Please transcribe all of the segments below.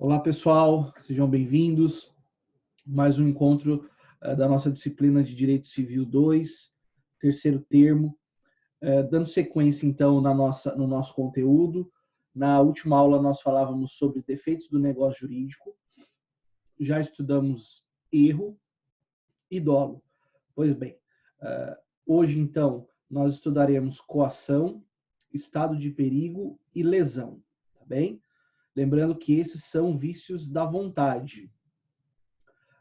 Olá, pessoal, sejam bem-vindos. Mais um encontro da nossa disciplina de Direito Civil 2, terceiro termo. Dando sequência, então, no nosso conteúdo. Na última aula, nós falávamos sobre defeitos do negócio jurídico. Já estudamos erro e dolo. Pois bem, hoje, então, nós estudaremos coação, estado de perigo e lesão, tá bem? Lembrando que esses são vícios da vontade.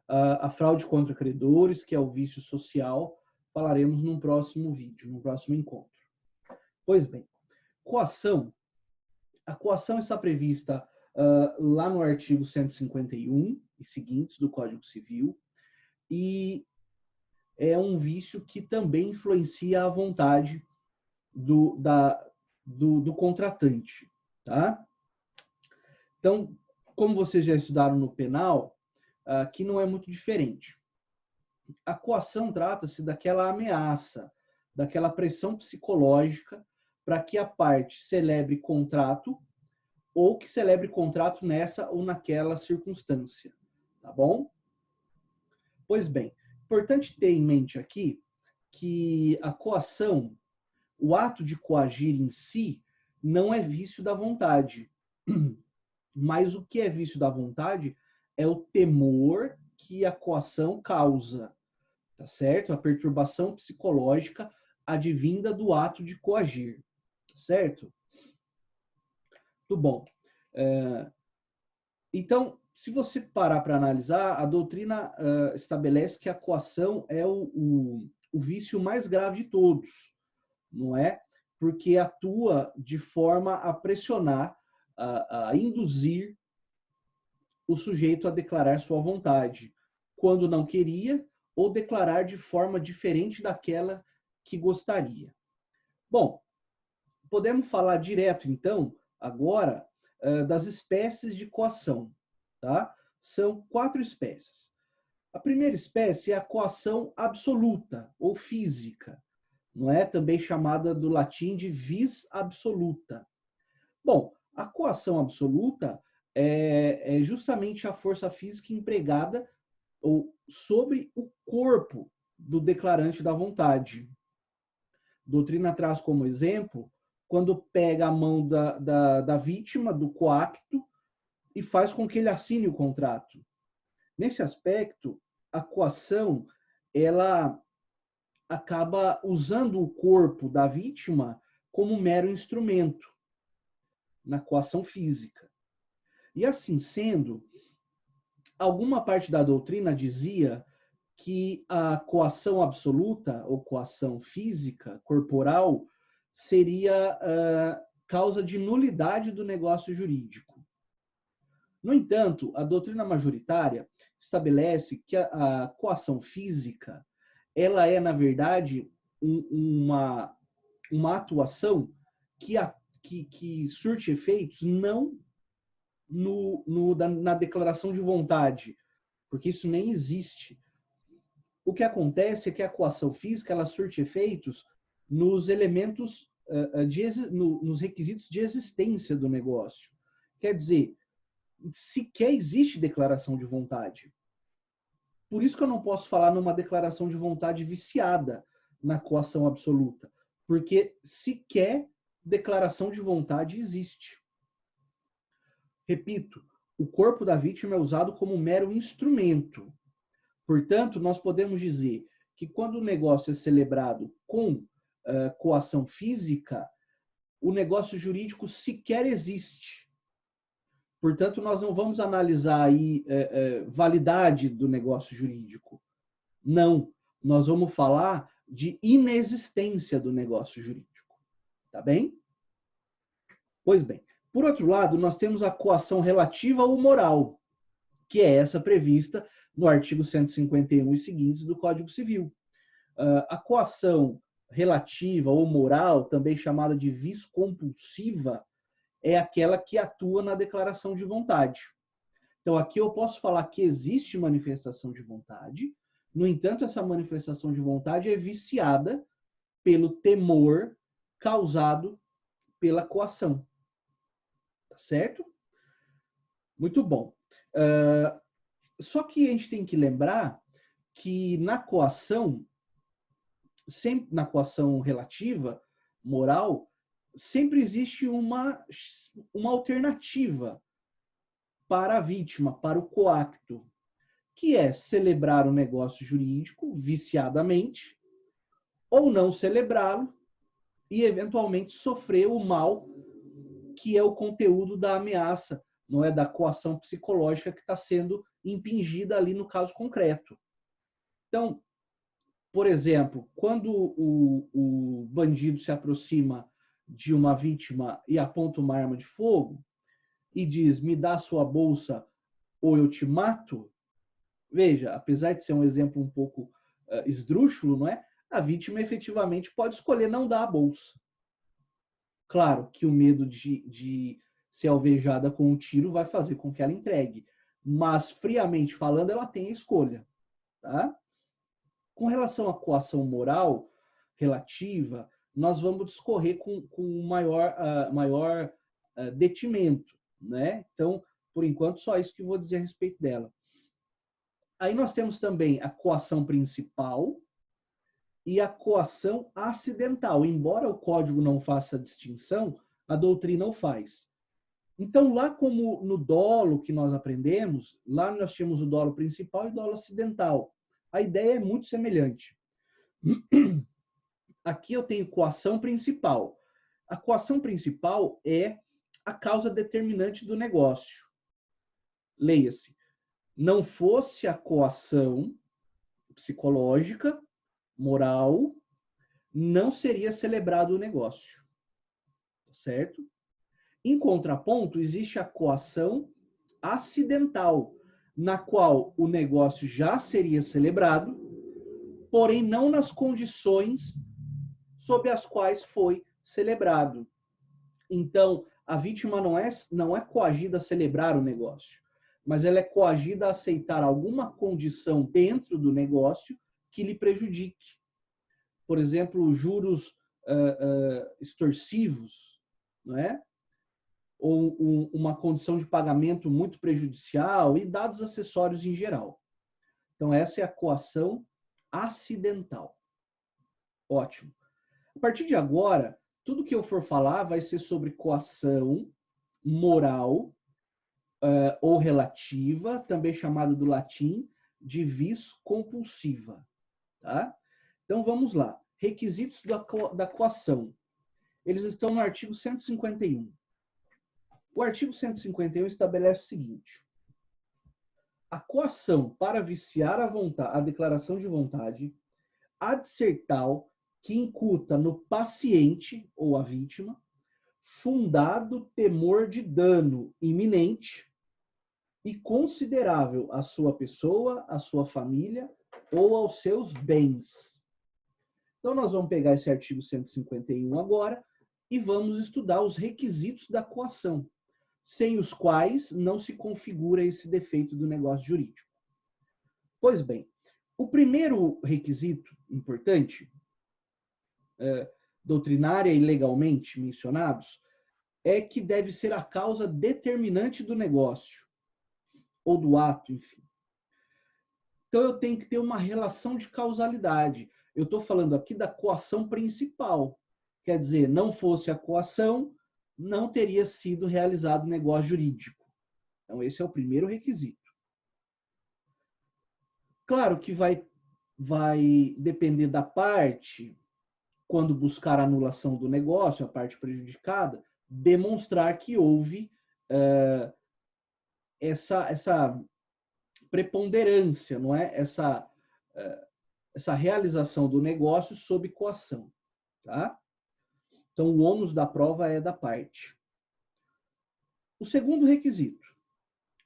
A fraude contra credores, que é o vício social, falaremos num próximo vídeo, num próximo encontro. Pois bem, coação. A coação está prevista lá no artigo 151 e seguintes do Código Civil, e é um vício que também influencia a vontade do contratante, tá? Então, como vocês já estudaram no penal, aqui não é muito diferente. A coação trata-se daquela ameaça, daquela pressão psicológica para que a parte celebre contrato ou que celebre contrato nessa ou naquela circunstância, tá bom? Pois bem, importante ter em mente aqui que a coação, o ato de coagir em si, não é vício da vontade. Mas o que é vício da vontade é o temor que a coação causa, tá certo? A perturbação psicológica advinda do ato de coagir, certo? Muito bom. Então, se você parar para analisar, a doutrina estabelece que a coação é o vício mais grave de todos, não é? Porque atua de forma a pressionar, a induzir o sujeito a declarar sua vontade, quando não queria, ou declarar de forma diferente daquela que gostaria. Bom, podemos falar direto, então, agora, das espécies de coação, tá? São 4 espécies. A primeira espécie é a coação absoluta, ou física, não é? Também chamada do latim de vis absoluta. Bom, a coação absoluta é justamente a força física empregada ou sobre o corpo do declarante da vontade. A doutrina traz como exemplo quando pega a mão da vítima, do coacto, e faz com que ele assine o contrato. Nesse aspecto, a coação, ela acaba usando o corpo da vítima como mero instrumento na coação física. E assim sendo, alguma parte da doutrina dizia que a coação absoluta, ou coação física, corporal, seria causa de nulidade do negócio jurídico. No entanto, a doutrina majoritária estabelece que a coação física, ela é, na verdade, uma atuação que surte efeitos não na declaração de vontade, porque isso nem existe. O que acontece é que a coação física ela surte efeitos nos elementos, nos requisitos de existência do negócio. Quer dizer, sequer existe declaração de vontade. Por isso que eu não posso falar numa declaração de vontade viciada na coação absoluta, porque sequer declaração de vontade existe. Repito, o corpo da vítima é usado como mero instrumento. Portanto, nós podemos dizer que quando o negócio é celebrado com coação física, o negócio jurídico sequer existe. Portanto, nós não vamos analisar aí validade do negócio jurídico. Não, nós vamos falar de inexistência do negócio jurídico. Tá bem? Pois bem. Por outro lado, nós temos a coação relativa ou moral, que é essa prevista no artigo 151 e seguintes do Código Civil. A coação relativa ou moral, também chamada de vis compulsiva, é aquela que atua na declaração de vontade. Então, aqui eu posso falar que existe manifestação de vontade, no entanto, essa manifestação de vontade é viciada pelo temor causado pela coação. Tá certo? Muito bom. Só que a gente tem que lembrar que na coação, sempre na coação relativa, moral, sempre existe uma alternativa para a vítima, para o coacto, que é celebrar o negócio jurídico viciadamente ou não celebrá-lo e, eventualmente, sofrer o mal que é o conteúdo da ameaça, não é da coação psicológica que está sendo impingida ali no caso concreto. Então, por exemplo, quando o bandido se aproxima de uma vítima e aponta uma arma de fogo e diz, me dá sua bolsa ou eu te mato, veja, apesar de ser um exemplo um pouco esdrúxulo, não é? A vítima efetivamente pode escolher não dar a bolsa. Claro que o medo de ser alvejada com um tiro vai fazer com que ela entregue, mas friamente falando, ela tem a escolha, tá? Com relação à coação moral relativa, nós vamos discorrer com maior detimento, né? Então, por enquanto, só isso que eu vou dizer a respeito dela. Aí nós temos também a coação principal e a coação acidental. Embora o código não faça distinção, a doutrina o faz. Então, lá como no dolo que nós aprendemos, lá nós tínhamos o dolo principal e o dolo acidental. A ideia é muito semelhante. Aqui eu tenho coação principal. A coação principal é a causa determinante do negócio. Leia-se. Não fosse a coação psicológica, moral, não seria celebrado o negócio. Certo? Em contraponto, existe a coação acidental, na qual o negócio já seria celebrado, porém não nas condições sob as quais foi celebrado. Então, a vítima não é coagida a celebrar o negócio, mas ela é coagida a aceitar alguma condição dentro do negócio que lhe prejudique. Por exemplo, juros extorsivos, não é? Ou uma condição de pagamento muito prejudicial e dados acessórios em geral. Então, essa é a coação acidental. Ótimo. A partir de agora, tudo que eu for falar vai ser sobre coação moral ou relativa, também chamada do latim de vis compulsiva. Tá? Então, vamos lá. Requisitos da coação. Eles estão no artigo 151. O artigo 151 estabelece o seguinte: a coação para viciar a declaração de vontade há de ser tal que incuta no paciente ou a vítima fundado temor de dano iminente e considerável à sua pessoa, à sua família ou aos seus bens. Então, nós vamos pegar esse artigo 151 agora e vamos estudar os requisitos da coação, sem os quais não se configura esse defeito do negócio jurídico. Pois bem, o primeiro requisito importante, doutrinária e legalmente mencionados, é que deve ser a causa determinante do negócio, ou do ato, enfim. Então, eu tenho que ter uma relação de causalidade. Eu estou falando aqui da coação principal. Quer dizer, não fosse a coação, não teria sido realizado negócio jurídico. Então, esse é o primeiro requisito. Claro que vai depender da parte, quando buscar a anulação do negócio, a parte prejudicada, demonstrar que houve essa preponderância, não é? Essa realização do negócio sob coação. Tá? Então, o ônus da prova é da parte. O segundo requisito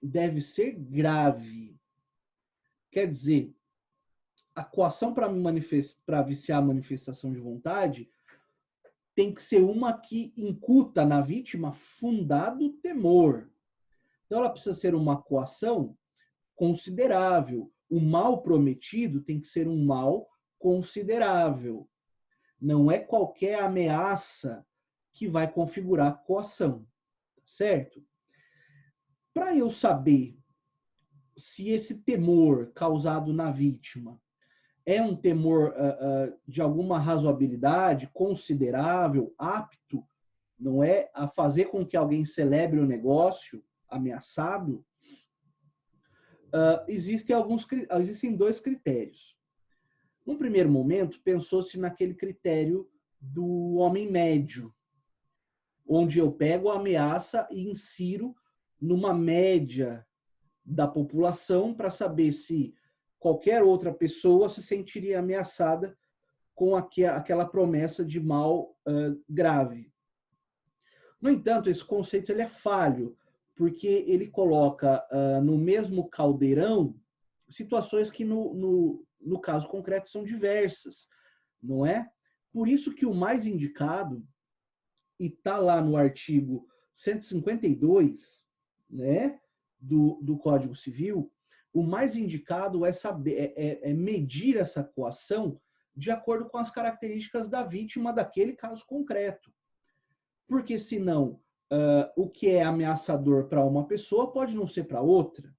deve ser grave. Quer dizer, a coação para viciar a manifestação de vontade tem que ser uma que incuta na vítima fundado temor. Então, ela precisa ser uma coação considerável. O mal prometido tem que ser um mal considerável. Não é qualquer ameaça que vai configurar coação, certo? Para eu saber se esse temor causado na vítima é um temor de alguma razoabilidade, considerável, apto, não é, a fazer com que alguém celebre o negócio ameaçado, existem dois critérios. Num primeiro momento, pensou-se naquele critério do homem médio, onde eu pego a ameaça e insiro numa média da população para saber se qualquer outra pessoa se sentiria ameaçada com aquela promessa de mal grave. No entanto, esse conceito ele é falho, porque ele coloca no mesmo caldeirão situações que, no caso concreto, são diversas, não é? Por isso que o mais indicado, e está lá no artigo 152, né, do Código Civil, o mais indicado é medir essa coação de acordo com as características da vítima daquele caso concreto. Porque senão, o que é ameaçador para uma pessoa pode não ser para outra.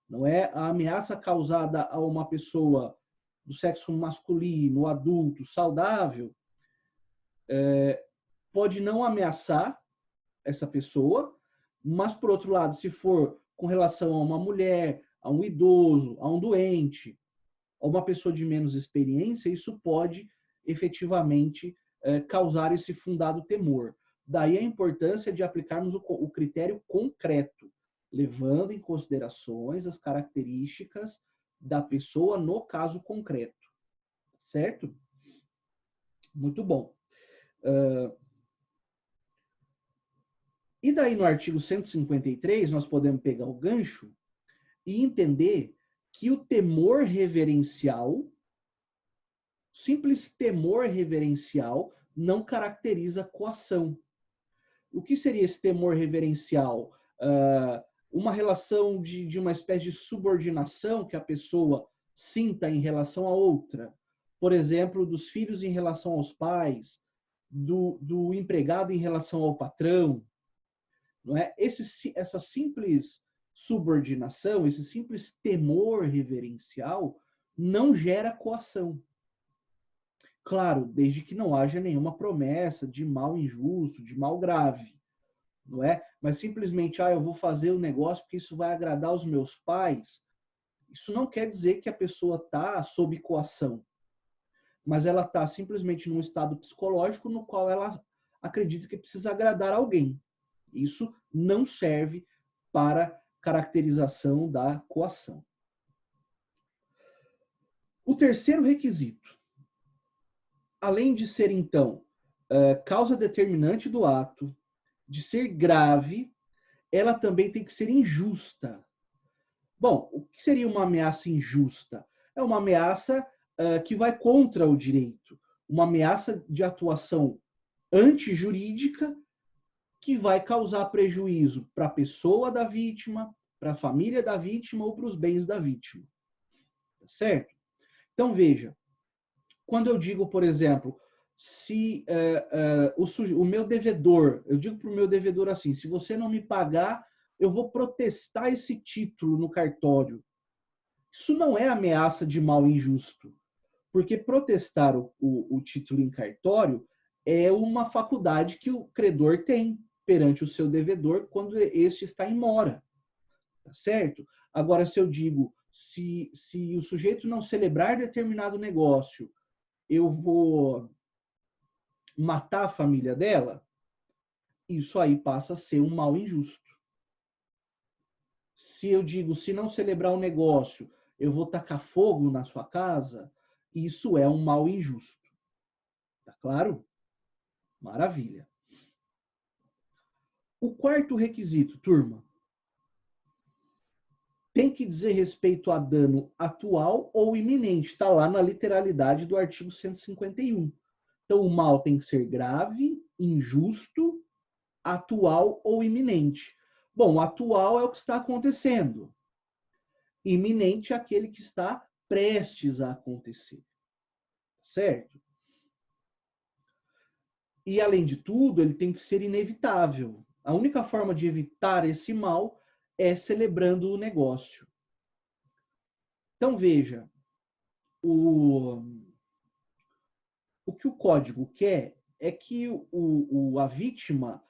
Não é? A ameaça causada a uma pessoa do sexo masculino, adulto, saudável, pode não ameaçar essa pessoa, mas, por outro lado, se for com relação a uma mulher, a um idoso, a um doente, a uma pessoa de menos experiência, isso pode efetivamente causar esse fundado temor. Daí a importância de aplicarmos o critério concreto, levando em considerações as características da pessoa no caso concreto. Certo? Muito bom. E daí no artigo 153, nós podemos pegar o gancho e entender que o temor reverencial, simples temor reverencial, não caracteriza coação. O que seria esse temor reverencial? Uma relação de uma espécie de subordinação que a pessoa sinta em relação a outra. Por exemplo, dos filhos em relação aos pais, do empregado em relação ao patrão. Não é? Essa simples subordinação, esse simples temor reverencial, não gera coação. Claro, desde que não haja nenhuma promessa de mal injusto, de mal grave, não é? Mas simplesmente, eu vou fazer o negócio porque isso vai agradar os meus pais, isso não quer dizer que a pessoa está sob coação, mas ela está simplesmente num estado psicológico no qual ela acredita que precisa agradar alguém. Isso não serve para caracterização da coação. O terceiro requisito, além de ser, então, causa determinante do ato, de ser grave, ela também tem que ser injusta. Bom, o que seria uma ameaça injusta? É uma ameaça que vai contra o direito, uma ameaça de atuação antijurídica que vai causar prejuízo para a pessoa da vítima, para a família da vítima ou para os bens da vítima. Certo? Então, veja, quando eu digo, por exemplo, se o meu devedor, eu digo para o meu devedor assim, se você não me pagar, eu vou protestar esse título no cartório. Isso não é ameaça de mal injusto, porque protestar o título em cartório é uma faculdade que o credor tem perante o seu devedor quando este está em mora. Tá certo? Agora, se eu digo, se o sujeito não celebrar determinado negócio, eu vou matar a família dela, isso aí passa a ser um mal injusto. Se eu digo, se não celebrar o negócio, eu vou tacar fogo na sua casa, isso é um mal injusto. Tá claro? Maravilha. O quarto requisito, turma, tem que dizer respeito a dano atual ou iminente. Está lá na literalidade do artigo 151. Então, o mal tem que ser grave, injusto, atual ou iminente. Bom, atual é o que está acontecendo. Iminente é aquele que está prestes a acontecer. Certo? E, além de tudo, ele tem que ser inevitável. A única forma de evitar esse mal é celebrando o negócio. Então, veja, o que o código quer é que a vítima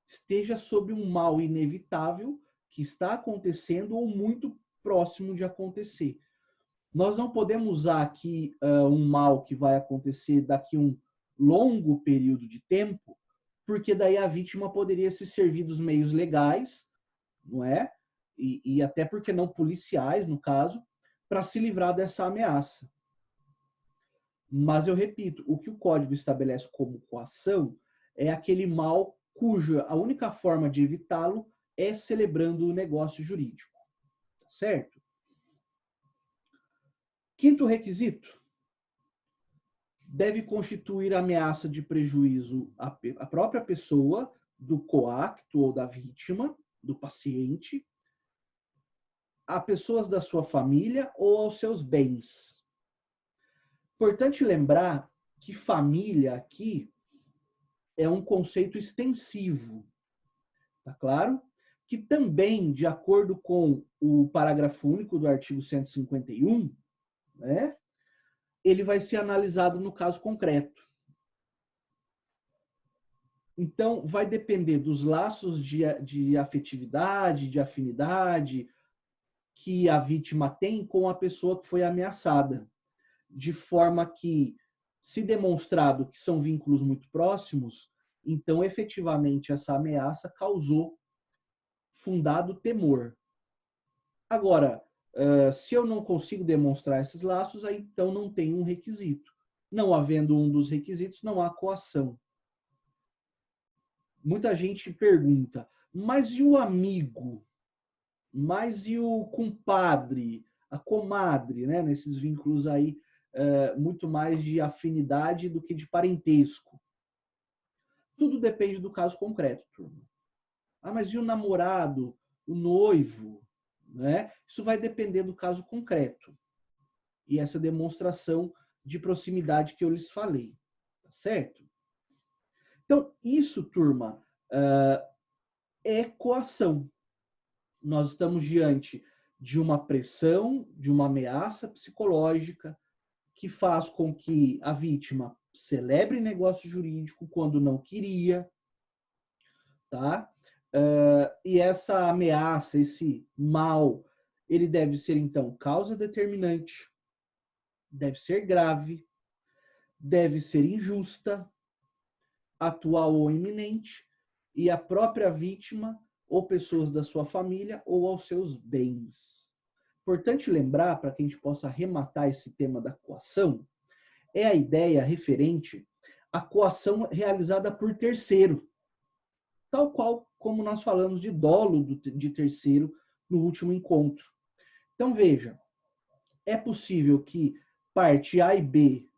esteja sob um mal inevitável que está acontecendo ou muito próximo de acontecer. Nós não podemos usar aqui um mal que vai acontecer daqui a um longo período de tempo, porque daí a vítima poderia se servir dos meios legais, não é? E até porque não policiais, no caso, para se livrar dessa ameaça. Mas eu repito, o que o código estabelece como coação é aquele mal cuja a única forma de evitá-lo é celebrando o negócio jurídico. Certo? Quinto requisito: deve constituir ameaça de prejuízo à própria pessoa, do coacto ou da vítima, do paciente, a pessoas da sua família ou aos seus bens. Importante lembrar que família aqui é um conceito extensivo, tá claro? Que também, de acordo com o parágrafo único do artigo 151, né, ele vai ser analisado no caso concreto. Então, vai depender dos laços de afetividade, de afinidade que a vítima tem com a pessoa que foi ameaçada, de forma que, se demonstrado que são vínculos muito próximos, então, efetivamente, essa ameaça causou fundado temor. Agora, se eu não consigo demonstrar esses laços, aí então não tem um requisito. Não havendo um dos requisitos, não há coação. Muita gente pergunta, mas e o amigo? Mas e o compadre, a comadre, né? Nesses vínculos aí, muito mais de afinidade do que de parentesco. Tudo depende do caso concreto, turma. Ah, mas e o namorado, o noivo? Né? Isso vai depender do caso concreto. E essa demonstração de proximidade que eu lhes falei. Tá certo? Então, isso, turma, é coação. Nós estamos diante de uma pressão, de uma ameaça psicológica que faz com que a vítima celebre negócio jurídico quando não queria, tá? E essa ameaça, esse mal, ele deve ser, então, causa determinante, deve ser grave, deve ser injusta, atual ou iminente, e a própria vítima ou pessoas da sua família ou aos seus bens. Importante lembrar, para que a gente possa arrematar esse tema da coação, é a ideia referente à coação realizada por terceiro, tal qual como nós falamos de dolo de terceiro no último encontro. Então, veja, é possível que parte A e B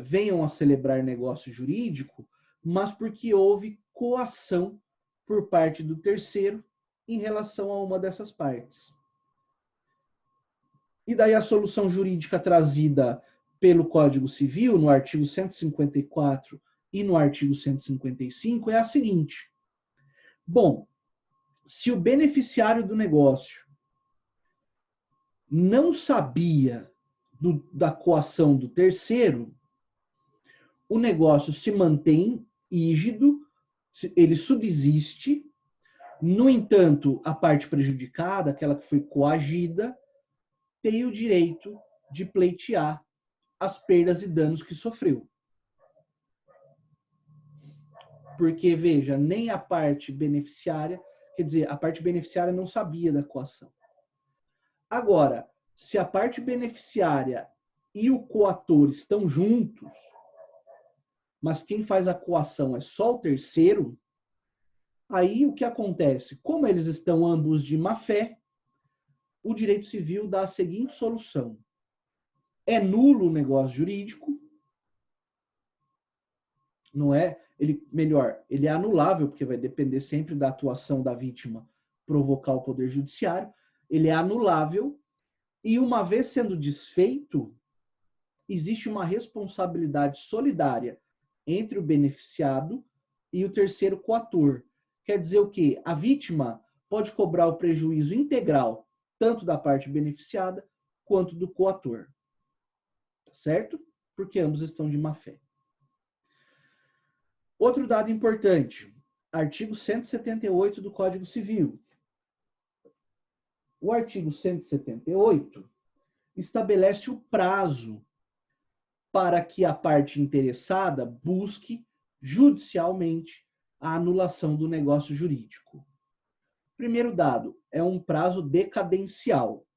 venham a celebrar negócio jurídico, mas porque houve coação por parte do terceiro em relação a uma dessas partes. E daí a solução jurídica trazida pelo Código Civil, no artigo 154 e no artigo 155, é a seguinte. Bom, se o beneficiário do negócio não sabia da coação do terceiro, o negócio se mantém rígido, ele subsiste. No entanto, a parte prejudicada, aquela que foi coagida, tem o direito de pleitear as perdas e danos que sofreu. Porque, veja, nem a parte beneficiária, quer dizer, a parte beneficiária não sabia da coação. Agora, se a parte beneficiária e o coator estão juntos, mas quem faz a coação é só o terceiro, aí o que acontece? Como eles estão ambos de má fé, o direito civil dá a seguinte solução. É nulo o negócio jurídico, não é? Ele é anulável, porque vai depender sempre da atuação da vítima provocar o poder judiciário. Ele é anulável e, uma vez sendo desfeito, existe uma responsabilidade solidária entre o beneficiado e o terceiro coator. Quer dizer o quê? A vítima pode cobrar o prejuízo integral, tanto da parte beneficiada quanto do coator. Tá certo? Porque ambos estão de má-fé. Outro dado importante, artigo 178 do Código Civil. O artigo 178 estabelece o prazo para que a parte interessada busque judicialmente a anulação do negócio jurídico. Primeiro dado, é um prazo decadencial.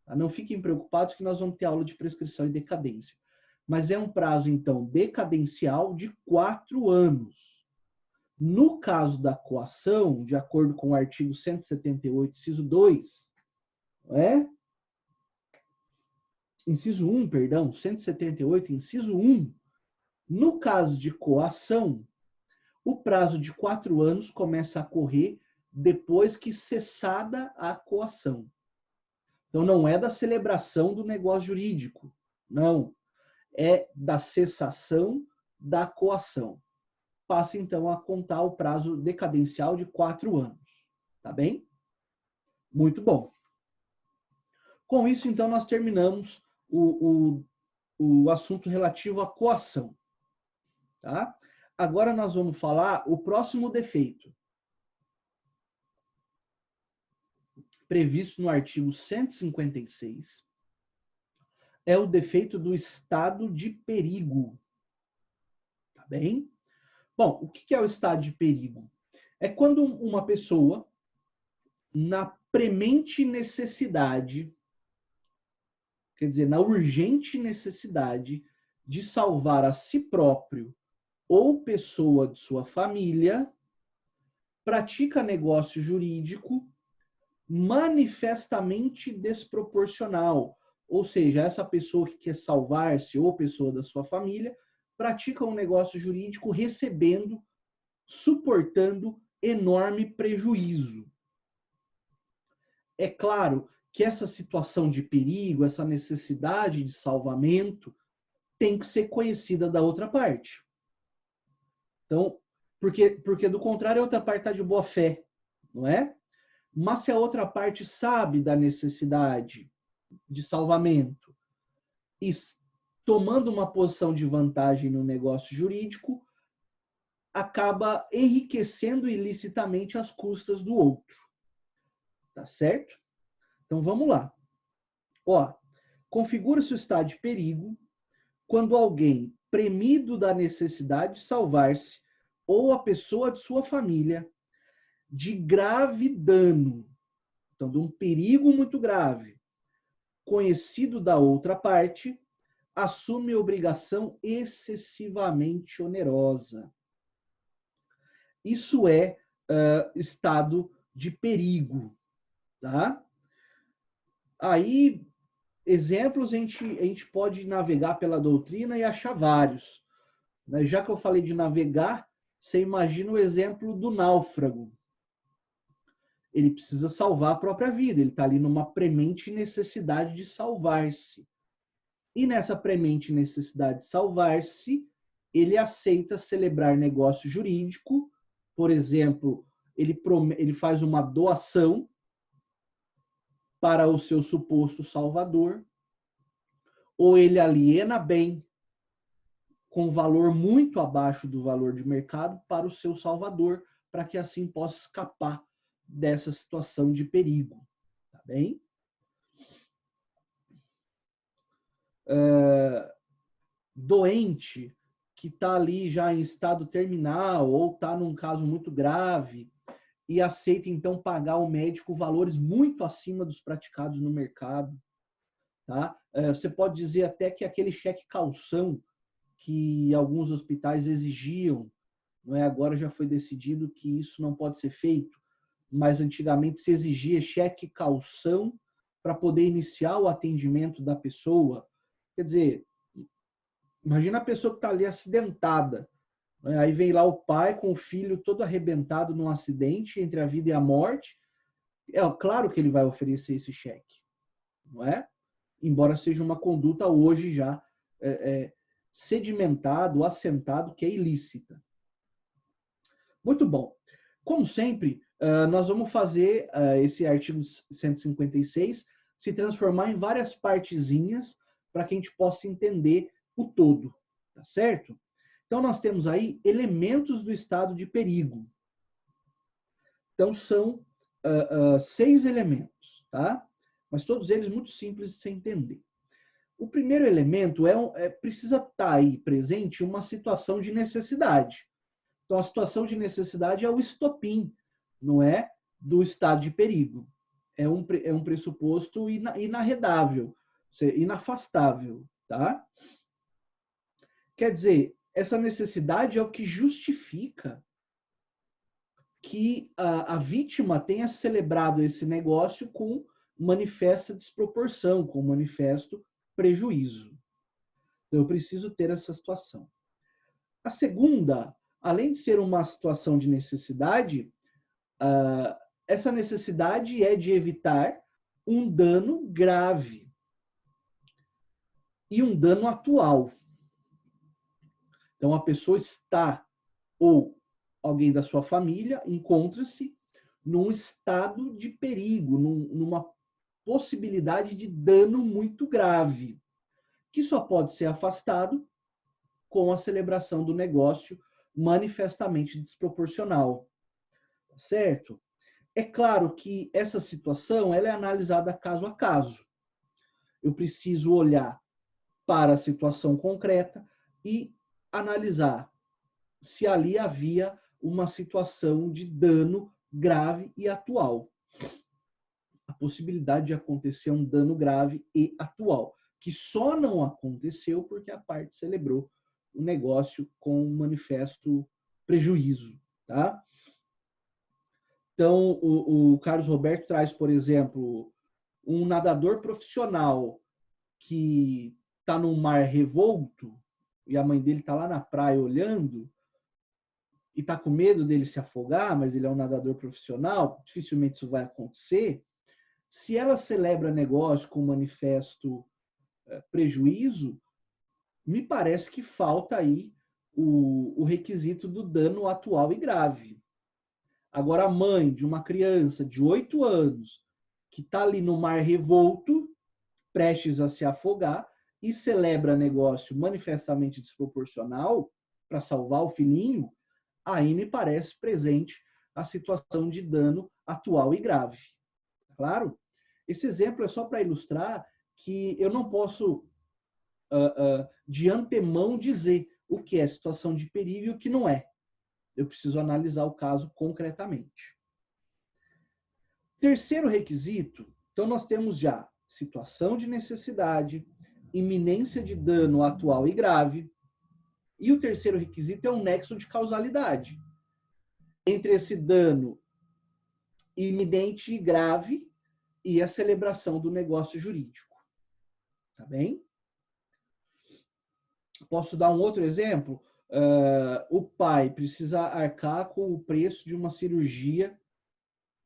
Não fiquem preocupados que nós vamos ter aula de prescrição e decadência. Mas é um prazo, então, decadencial de 4 anos. No caso da coação, de acordo com o artigo 178, inciso 2, inciso 1, perdão, 178, inciso 1, no caso de coação, o prazo de 4 anos começa a correr depois que cessada a coação. Então, não é da celebração do negócio jurídico, não. É da cessação da coação. Passa, então, a contar o prazo decadencial de 4 anos. Tá bem? Muito bom. Com isso, então, nós terminamos o assunto relativo à coação. Tá? Agora nós vamos falar o próximo defeito. Previsto no artigo 156, é o defeito do estado de perigo. Tá bem? Bom, o que é o estado de perigo? É quando uma pessoa, na premente necessidade, quer dizer, na urgente necessidade de salvar a si próprio ou pessoa de sua família, pratica negócio jurídico manifestamente desproporcional. Ou seja, essa pessoa que quer salvar-se ou pessoa da sua família pratica um negócio jurídico recebendo, suportando enorme prejuízo. É claro que essa situação de perigo, essa necessidade de salvamento, tem que ser conhecida da outra parte. Então, porque do contrário, a outra parte está de boa fé, não é? Mas se a outra parte sabe da necessidade de salvamento e tomando uma posição de vantagem no negócio jurídico, acaba enriquecendo ilicitamente às custas do outro. Tá certo? Então vamos lá. Configura-se o estado de perigo quando alguém, premido da necessidade de salvar-se, ou a pessoa de sua família, de grave dano, então de um perigo muito grave, conhecido da outra parte, assume obrigação excessivamente onerosa. Isso é estado de perigo, tá? Aí, exemplos a gente pode navegar pela doutrina e achar vários. Já que eu falei de navegar, você imagina o exemplo do náufrago. Ele precisa salvar a própria vida, ele está ali numa premente necessidade de salvar-se. E nessa premente necessidade de salvar-se, ele aceita celebrar negócio jurídico, por exemplo, ele faz uma doação para o seu suposto salvador, ou ele aliena bem com valor muito abaixo do valor de mercado para o seu salvador, para que assim possa escapar dessa situação de perigo. Tá bem? Doente que está ali já em estado terminal ou está num caso muito grave e aceita então pagar ao médico valores muito acima dos praticados no mercado. Tá? Você pode dizer até que aquele cheque calção que alguns hospitais exigiam, não é? Agora já foi decidido que isso não pode ser feito, mas antigamente se exigia cheque calção para poder iniciar o atendimento da pessoa. Quer dizer, imagina a pessoa que está ali acidentada, né? Aí vem lá o pai com o filho todo arrebentado num acidente entre a vida e a morte. É claro que ele vai oferecer esse cheque, não é? Embora seja uma conduta hoje já sedimentado, assentado, que é ilícita. Muito bom. Como sempre, nós vamos fazer esse artigo 156 se transformar em várias partezinhas para que a gente possa entender o todo, tá certo? Então, nós temos aí elementos do estado de perigo. Então, são 6 elementos, tá? Mas todos eles muito simples de se entender. O primeiro elemento precisa estar aí presente uma situação de necessidade. Então, a situação de necessidade é o estopim, não é? Do estado de perigo. É um pressuposto inarredável, inafastável, tá? Quer dizer, essa necessidade é o que justifica que a vítima tenha celebrado esse negócio com manifesta desproporção, com manifesto prejuízo. Então, eu preciso ter essa situação. A segunda, além de ser uma situação de necessidade, essa necessidade é de evitar um dano grave e um dano atual. Então, a pessoa está, ou alguém da sua família, encontra-se num estado de perigo, numa possibilidade de dano muito grave, que só pode ser afastado com a celebração do negócio manifestamente desproporcional. Certo? É claro que essa situação ela é analisada caso a caso. Eu preciso olhar para a situação concreta e analisar se ali havia uma situação de dano grave e atual. A possibilidade de acontecer um dano grave e atual, que só não aconteceu porque a parte celebrou o negócio com um manifesto prejuízo, tá? Então, o Carlos Roberto traz, por exemplo, um nadador profissional que está num mar revolto e a mãe dele está lá na praia olhando e está com medo dele se afogar, mas ele é um nadador profissional, dificilmente isso vai acontecer. Se ela celebra negócio com manifesto prejuízo, me parece que falta aí o requisito do dano atual e grave. Agora, a mãe de uma criança de 8 anos que está ali no mar revolto, prestes a se afogar, e celebra negócio manifestamente desproporcional para salvar o filhinho, aí me parece presente a situação de dano atual e grave. Claro? Esse exemplo é só para ilustrar que eu não posso, de antemão, dizer o que é situação de perigo e o que não é. Eu preciso analisar o caso concretamente. Terceiro requisito, então nós temos já situação de necessidade, iminência de dano atual e grave, e o terceiro requisito é um nexo de causalidade entre esse dano iminente e grave e a celebração do negócio jurídico. Tá bem? Posso dar um outro exemplo? O pai precisa arcar com o preço de uma cirurgia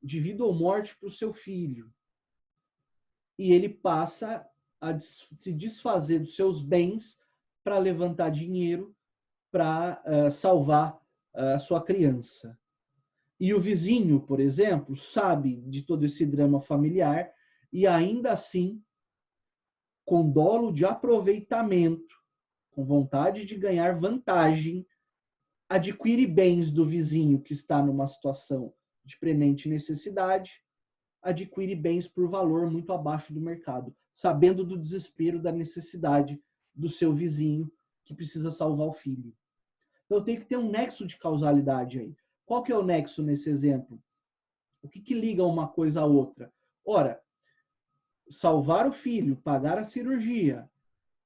de vida ou morte para o seu filho. E ele passa a se desfazer dos seus bens para levantar dinheiro para salvar a sua criança. E o vizinho, por exemplo, sabe de todo esse drama familiar e ainda assim, com dolo de aproveitamento, com vontade de ganhar vantagem, adquire bens do vizinho que está numa situação de premente necessidade, adquire bens por valor muito abaixo do mercado, sabendo do desespero, da necessidade do seu vizinho que precisa salvar o filho. Então tem que ter um nexo de causalidade aí. Qual que é o nexo nesse exemplo? O que liga uma coisa à outra? Ora, salvar o filho, pagar a cirurgia,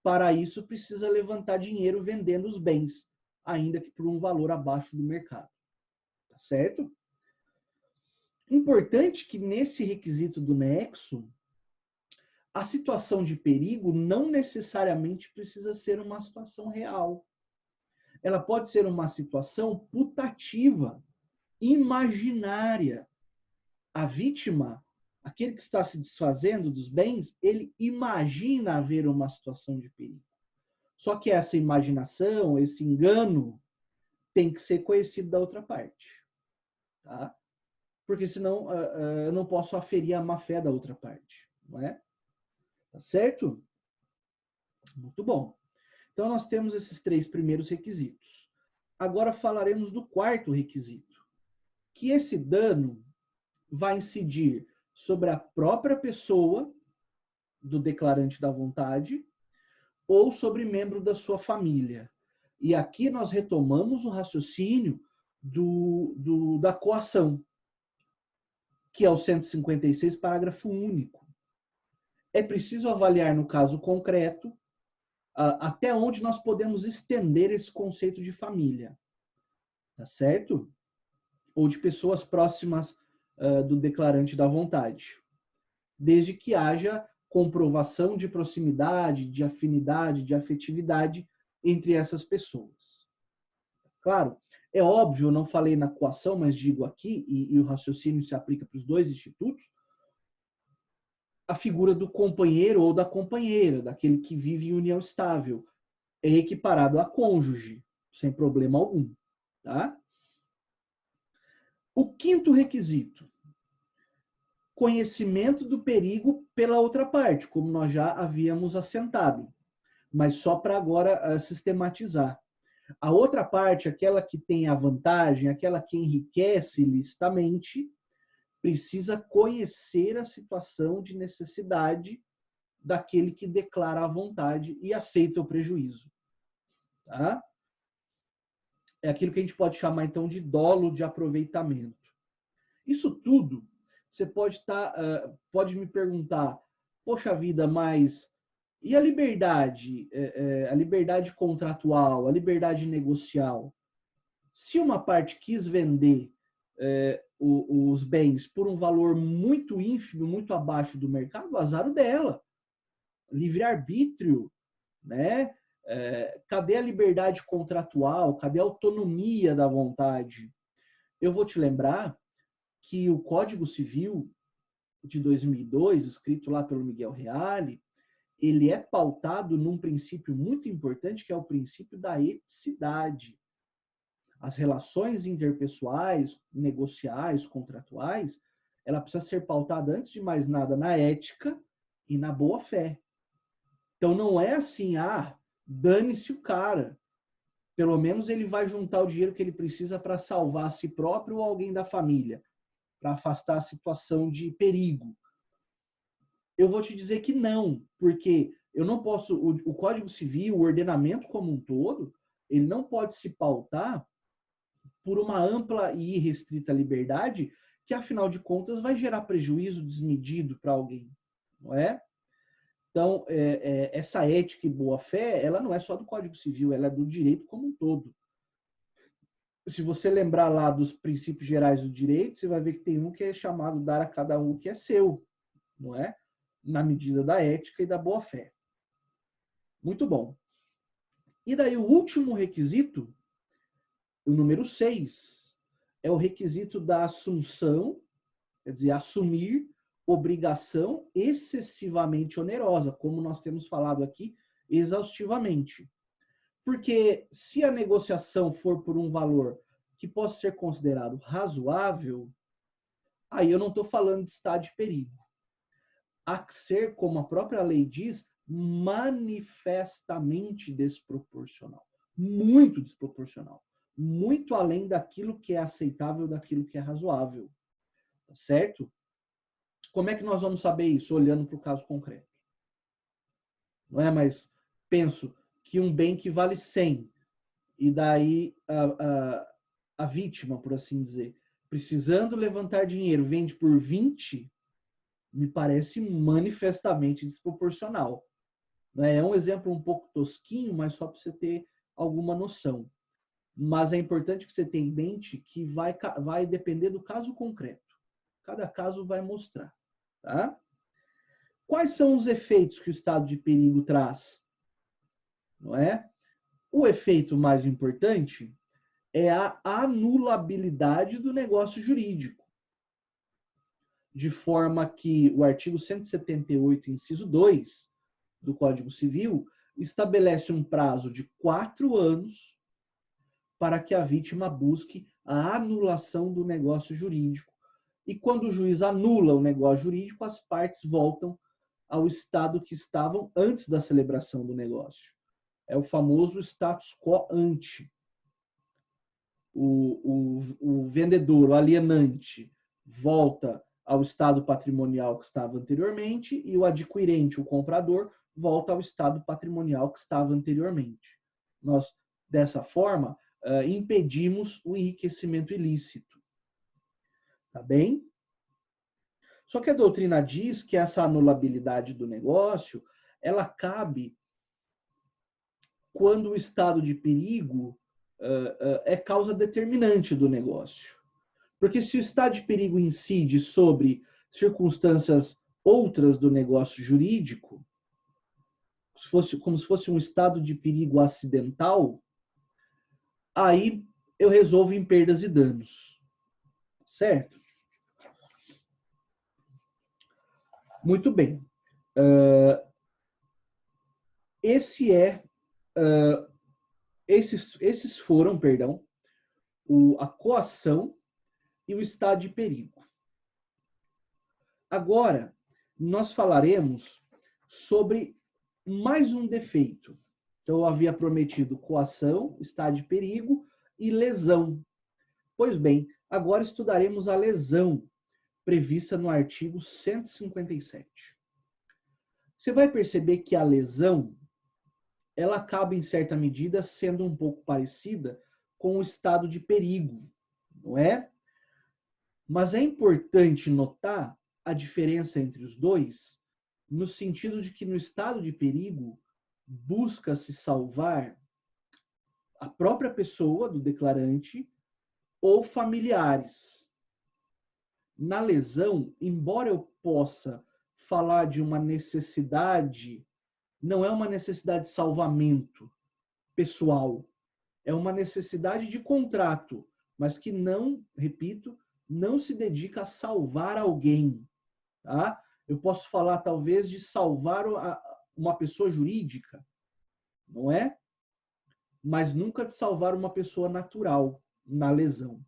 para isso precisa levantar dinheiro vendendo os bens, ainda que por um valor abaixo do mercado. Tá certo? Importante que nesse requisito do nexo, a situação de perigo não necessariamente precisa ser uma situação real. Ela pode ser uma situação putativa, imaginária. A vítima, aquele que está se desfazendo dos bens, ele imagina haver uma situação de perigo. Só que essa imaginação, esse engano, tem que ser conhecido da outra parte. tá? Porque senão eu não posso aferir a má-fé da outra parte, não é? Tá certo? Muito bom. Então, nós temos esses 3 primeiros requisitos. Agora falaremos do quarto requisito, que esse dano vai incidir sobre a própria pessoa do declarante da vontade ou sobre membro da sua família. E aqui nós retomamos o raciocínio da coação, que é o 156, parágrafo único. É preciso avaliar, no caso concreto, até onde nós podemos estender esse conceito de família, tá certo? Ou de pessoas próximas do declarante da vontade, desde que haja comprovação de proximidade, de afinidade, de afetividade entre essas pessoas. Claro, é óbvio, eu não falei na coação, mas digo aqui, e o raciocínio se aplica para os 2 institutos, a figura do companheiro ou da companheira, daquele que vive em união estável, é equiparado a cônjuge, sem problema algum. Tá? O quinto requisito, conhecimento do perigo pela outra parte, como nós já havíamos assentado, mas só para agora sistematizar. A outra parte, aquela que tem a vantagem, aquela que enriquece ilicitamente, precisa conhecer a situação de necessidade daquele que declara a vontade e aceita o prejuízo. Tá? É aquilo que a gente pode chamar, então, de dolo de aproveitamento. Isso tudo, você pode me perguntar, poxa vida, mas e a liberdade? A liberdade contratual, a liberdade negocial? Se uma parte quis vender os bens por um valor muito ínfimo, muito abaixo do mercado, azar dela. Livre-arbítrio, né? Cadê a liberdade contratual? Cadê a autonomia da vontade? Eu vou te lembrar que o Código Civil de 2002, escrito lá pelo Miguel Reale, ele é pautado num princípio muito importante, que é o princípio da eticidade. As relações interpessoais, negociais, contratuais, ela precisa ser pautada, antes de mais nada, na ética e na boa-fé. Então, não é assim, dane-se o cara. Pelo menos ele vai juntar o dinheiro que ele precisa para salvar a si próprio ou alguém da família, para afastar a situação de perigo. Eu vou te dizer que não, porque eu não posso, o Código Civil, o ordenamento como um todo, ele não pode se pautar por uma ampla e irrestrita liberdade que, afinal de contas, vai gerar prejuízo desmedido para alguém, não é? Então, essa ética e boa-fé, ela não é só do Código Civil, ela é do direito como um todo. Se você lembrar lá dos princípios gerais do direito, você vai ver que tem um que é chamado dar a cada um o que é seu, não é? Na medida da ética e da boa-fé. Muito bom. E daí o último requisito, o número 6, é o requisito da assunção, quer dizer, assumir obrigação excessivamente onerosa, como nós temos falado aqui exaustivamente. Porque se a negociação for por um valor que possa ser considerado razoável, aí eu não estou falando de estado de perigo. Há que ser, como a própria lei diz, manifestamente desproporcional. Muito desproporcional. Muito além daquilo que é aceitável, daquilo que é razoável. Tá certo? Como é que nós vamos saber isso? Olhando para o caso concreto. Não é? Mas penso que um bem que vale 100, e daí a vítima, por assim dizer, precisando levantar dinheiro, vende por 20, me parece manifestamente desproporcional. É um exemplo um pouco tosquinho, mas só para você ter alguma noção. Mas é importante que você tenha em mente que vai depender do caso concreto. Cada caso vai mostrar. Tá? Quais são os efeitos que o estado de perigo traz? Não é? O efeito mais importante é a anulabilidade do negócio jurídico. De forma que o artigo 178, inciso 2 do Código Civil estabelece um prazo de 4 anos para que a vítima busque a anulação do negócio jurídico. E quando o juiz anula o negócio jurídico, as partes voltam ao estado que estavam antes da celebração do negócio. É o famoso status quo ante. O vendedor, o alienante, volta ao estado patrimonial que estava anteriormente e o adquirente, o comprador, volta ao estado patrimonial que estava anteriormente. Nós, dessa forma, impedimos o enriquecimento ilícito. Tá bem? Só que a doutrina diz que essa anulabilidade do negócio, ela cabe quando o estado de perigo é causa determinante do negócio. Porque se o estado de perigo incide sobre circunstâncias outras do negócio jurídico, como se fosse um estado de perigo acidental, aí eu resolvo em perdas e danos. Certo? Muito bem. Esses foram, a coação e o estado de perigo. Agora, nós falaremos sobre mais um defeito. Então, eu havia prometido coação, estado de perigo e lesão. Pois bem, agora estudaremos a lesão prevista no artigo 157. Você vai perceber que a lesão, ela acaba, em certa medida, sendo um pouco parecida com o estado de perigo, não é? Mas é importante notar a diferença entre os dois, no sentido de que no estado de perigo, busca-se salvar a própria pessoa do declarante ou familiares. Na lesão, embora eu possa falar de uma necessidade, não é uma necessidade de salvamento pessoal, é uma necessidade de contrato, mas que não, repito, não se dedica a salvar alguém. Tá? Eu posso falar, talvez, de salvar uma pessoa jurídica, não é? Mas nunca de salvar uma pessoa natural na lesão.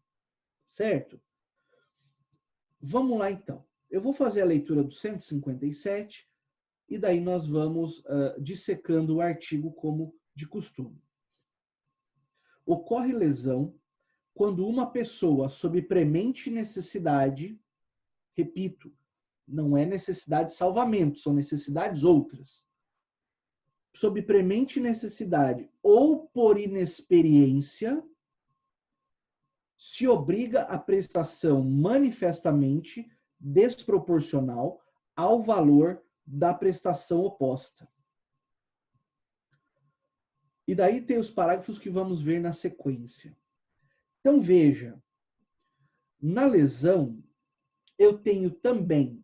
Certo? Vamos lá, então. Eu vou fazer a leitura do 157 e daí nós vamos dissecando o artigo como de costume. Ocorre lesão quando uma pessoa, sob premente necessidade, repito, não é necessidade de salvamento, são necessidades outras, sob premente necessidade ou por inexperiência, se obriga à prestação manifestamente desproporcional ao valor da prestação oposta. E daí tem os parágrafos que vamos ver na sequência. Então, veja, na lesão, eu tenho também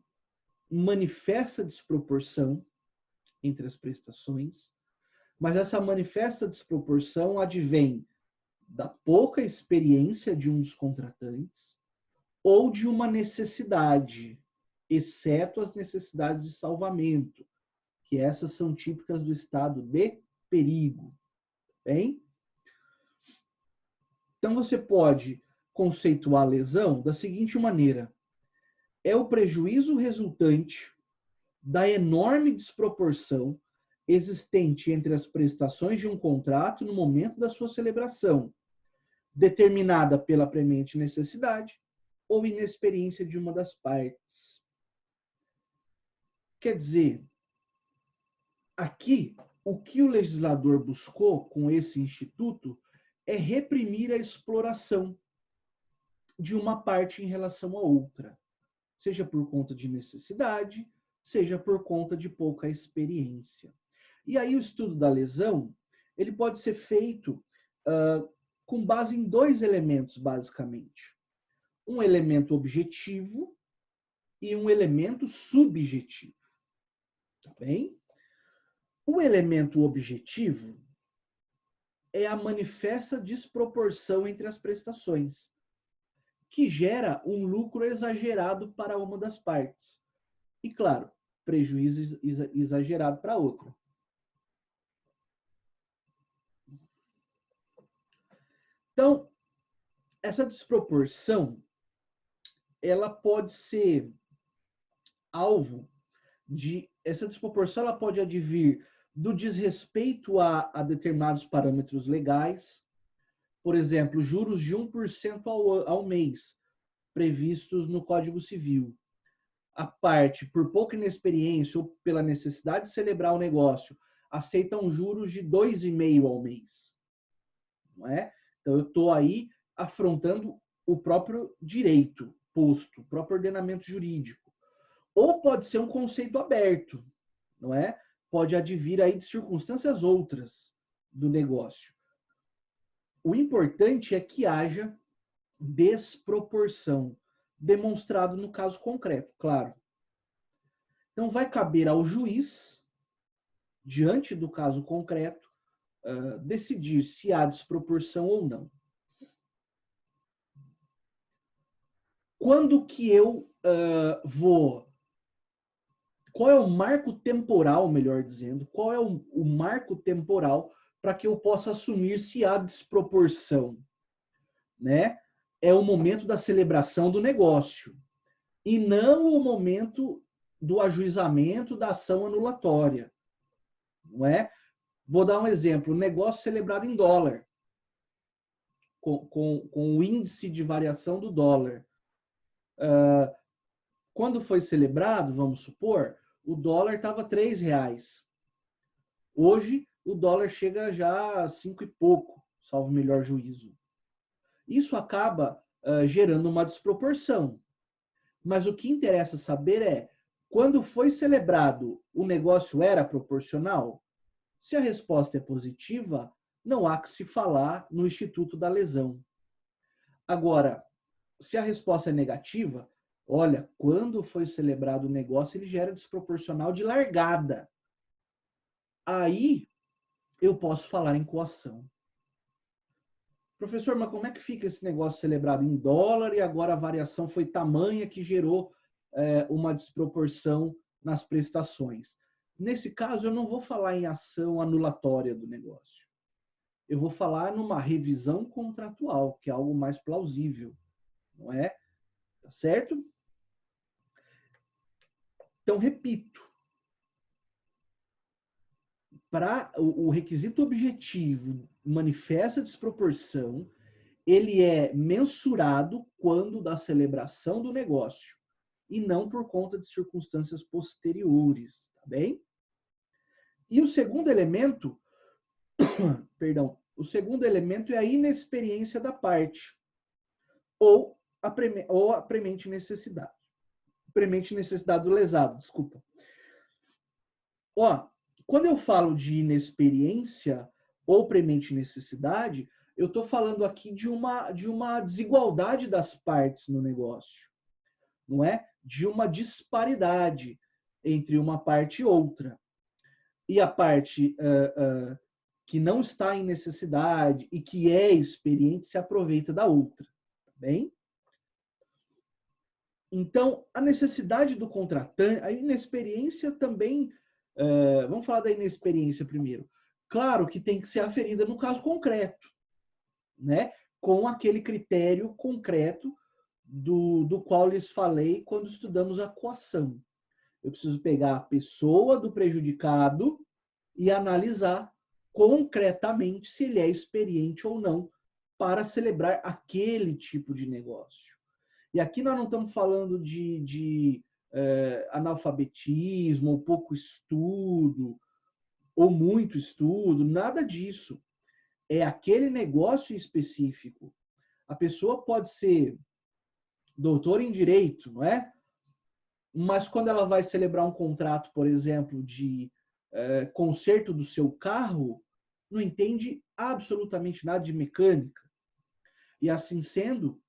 manifesta desproporção entre as prestações, mas essa manifesta desproporção advém da pouca experiência de um dos contratantes ou de uma necessidade, exceto as necessidades de salvamento, que essas são típicas do estado de perigo. Bem? Então, você pode conceituar a lesão da seguinte maneira: é o prejuízo resultante da enorme desproporção existente entre as prestações de um contrato no momento da sua celebração, determinada pela premente necessidade ou inexperiência de uma das partes. Quer dizer, aqui, o que o legislador buscou com esse instituto é reprimir a exploração de uma parte em relação à outra, seja por conta de necessidade, seja por conta de pouca experiência. E aí o estudo da lesão, ele pode ser feito com base em dois elementos, basicamente. Um elemento objetivo e um elemento subjetivo. Tá bem? O elemento objetivo é a manifesta desproporção entre as prestações, que gera um lucro exagerado para uma das partes. E, claro, prejuízo exagerado para a outra. Então, essa desproporção, ela pode ser alvo essa desproporção ela pode advir do desrespeito a determinados parâmetros legais, por exemplo, juros de 1% ao mês, previstos no Código Civil. A parte, por pouca inexperiência ou pela necessidade de celebrar o negócio, aceitam juros de 2,5% ao mês. Não é? Então, eu estou aí afrontando o próprio direito posto, o próprio ordenamento jurídico. Ou pode ser um conceito aberto, não é? Pode advir aí de circunstâncias outras do negócio. O importante é que haja desproporção, demonstrado no caso concreto, claro. Então, vai caber ao juiz, diante do caso concreto, decidir se há desproporção ou não. Quando que eu vou... Qual é o marco temporal, melhor dizendo, qual é o marco temporal para que eu possa assumir se há desproporção? Né? É o momento da celebração do negócio, e não o momento do ajuizamento da ação anulatória. Não é? Vou dar um exemplo, negócio celebrado em dólar, com o índice de variação do dólar. Quando foi celebrado, vamos supor, o dólar estava R$3. Hoje, o dólar chega já a 5 e pouco, salvo o melhor juízo. Isso acaba gerando uma desproporção. Mas o que interessa saber é, quando foi celebrado, o negócio era proporcional? Se a resposta é positiva, não há que se falar no Instituto da Lesão. Agora, se a resposta é negativa, olha, quando foi celebrado o negócio, ele já era desproporcional de largada. Aí, eu posso falar em coação. Professor, mas como é que fica esse negócio celebrado em dólar e agora a variação foi tamanha que gerou uma desproporção nas prestações? Nesse caso, eu não vou falar em ação anulatória do negócio. Eu vou falar numa revisão contratual, que é algo mais plausível, não é? Tá certo? Então, repito, para o requisito objetivo manifesta desproporção, ele é mensurado quando da celebração do negócio e não por conta de circunstâncias posteriores, tá bem? E o segundo elemento, perdão, o segundo elemento é a inexperiência da parte ou a premente necessidade. Premente necessidade do lesado, desculpa. Ó, quando eu falo de inexperiência ou premente necessidade, eu estou falando aqui de uma desigualdade das partes no negócio, não é? De uma disparidade entre uma parte e outra. E a parte que não está em necessidade e que é experiente se aproveita da outra, tá bem? Então, a necessidade do contratante, a inexperiência também, vamos falar da inexperiência primeiro. Claro que tem que ser aferida no caso concreto, né? Com aquele critério concreto do qual lhes falei quando estudamos a coação. Eu preciso pegar a pessoa do prejudicado e analisar concretamente se ele é experiente ou não para celebrar aquele tipo de negócio. E aqui nós não estamos falando de analfabetismo, ou pouco estudo, ou muito estudo, nada disso. É aquele negócio específico. A pessoa pode ser doutora em direito, não é? Mas quando ela vai celebrar um contrato, por exemplo, de conserto do seu carro, não entende absolutamente nada de mecânica. E assim sendo,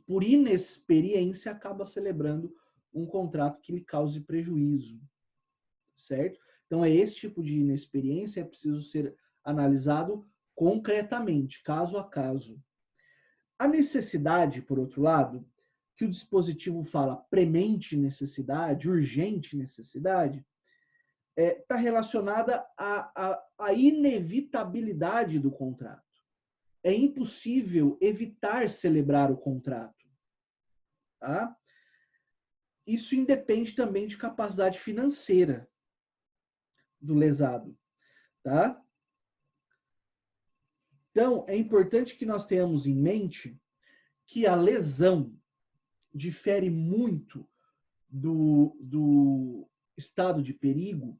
por inexperiência, acaba celebrando um contrato que lhe cause prejuízo, certo? Então, esse tipo de inexperiência é preciso ser analisado concretamente, caso a caso. A necessidade, por outro lado, que o dispositivo fala premente necessidade, urgente necessidade, está relacionada à inevitabilidade do contrato. é impossível evitar celebrar o contrato. Tá? Isso independe também de capacidade financeira do lesado. Tá? Então, é importante que nós tenhamos em mente que a lesão difere muito do estado de perigo,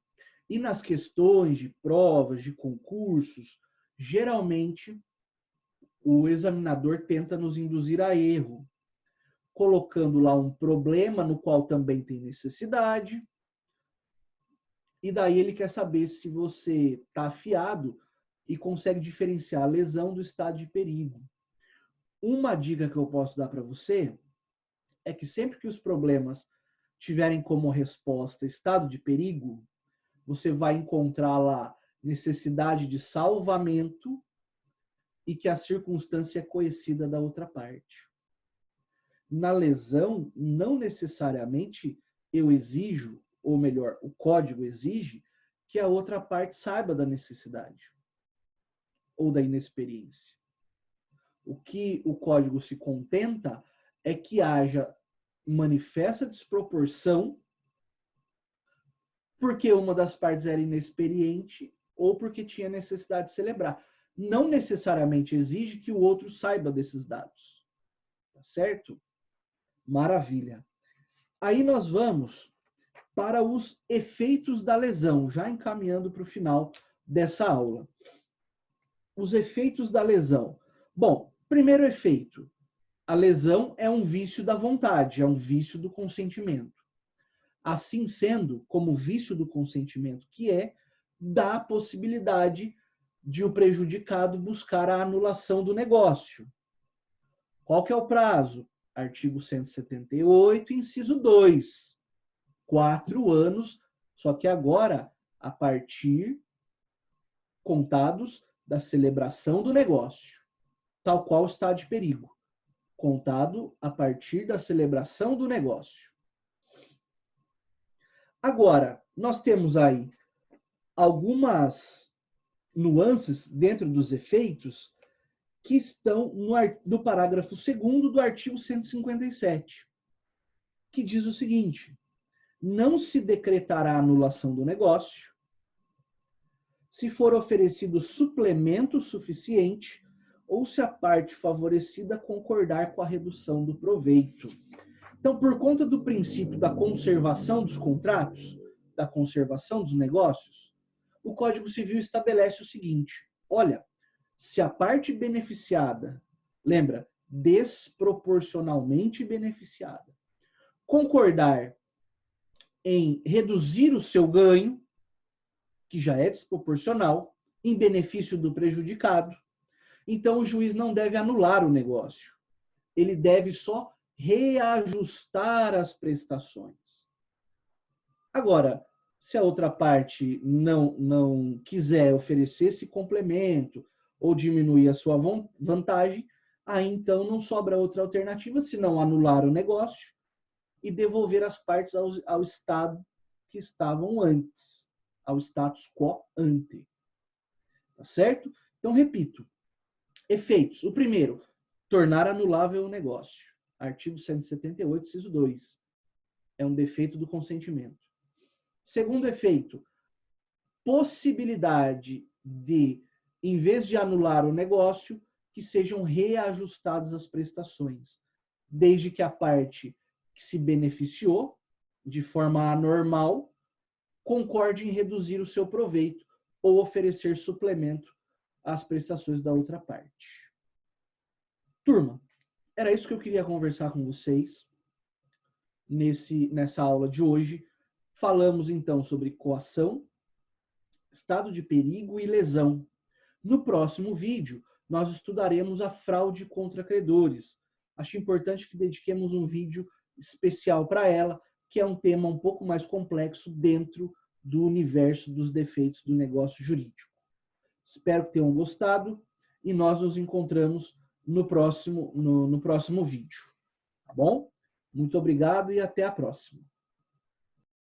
e nas questões de provas, de concursos, geralmente o examinador tenta nos induzir a erro, colocando lá um problema no qual também tem necessidade, e daí ele quer saber se você está afiado e consegue diferenciar a lesão do estado de perigo. Uma dica que eu posso dar para você é que sempre que os problemas tiverem como resposta estado de perigo, você vai encontrar lá necessidade de salvamento e que a circunstância é conhecida da outra parte. Na lesão, não necessariamente eu exijo, ou melhor, o código exige, que a outra parte saiba da necessidade ou da inexperiência. O que o código se contenta é que haja manifesta desproporção porque uma das partes era inexperiente ou porque tinha necessidade de celebrar. Não necessariamente exige que o outro saiba desses dados. Tá certo? Maravilha. Aí nós vamos para os efeitos da lesão, já encaminhando para o final dessa aula. Os efeitos da lesão. Bom, primeiro efeito. A lesão é um vício da vontade, é um vício do consentimento. Assim sendo, como vício do consentimento que é, dá a possibilidade de o prejudicado buscar a anulação do negócio. Qual que é o prazo? Artigo 178, inciso 2. 4 anos, só que agora, a partir contados da celebração do negócio, tal qual está de perigo. Contado a partir da celebração do negócio. Agora, nós temos aí algumas nuances dentro dos efeitos que estão no parágrafo 2º do artigo 157, que diz o seguinte: não se decretará a anulação do negócio se for oferecido suplemento suficiente ou se a parte favorecida concordar com a redução do proveito. Então, por conta do princípio da conservação dos contratos, da conservação dos negócios, o Código Civil estabelece o seguinte: olha, se a parte beneficiada, lembra, desproporcionalmente beneficiada, concordar em reduzir o seu ganho, que já é desproporcional, em benefício do prejudicado, então o juiz não deve anular o negócio. Ele deve só reajustar as prestações. Agora, se a outra parte não quiser oferecer esse complemento ou diminuir a sua vantagem, aí então não sobra outra alternativa senão anular o negócio e devolver as partes ao estado que estavam antes, ao status quo ante. Tá certo? Então, repito. Efeitos. O primeiro, tornar anulável o negócio. Artigo 178, inciso 2. É um defeito do consentimento. Segundo efeito, possibilidade de, em vez de anular o negócio, que sejam reajustadas as prestações, desde que a parte que se beneficiou de forma anormal concorde em reduzir o seu proveito ou oferecer suplemento às prestações da outra parte. Turma, era isso que eu queria conversar com vocês nessa aula de hoje. Falamos então sobre coação, estado de perigo e lesão. No próximo vídeo, nós estudaremos a fraude contra credores. Acho importante que dediquemos um vídeo especial para ela, que é um tema um pouco mais complexo dentro do universo dos defeitos do negócio jurídico. Espero que tenham gostado e nós nos encontramos no próximo vídeo. Tá bom? Muito obrigado e até a próxima.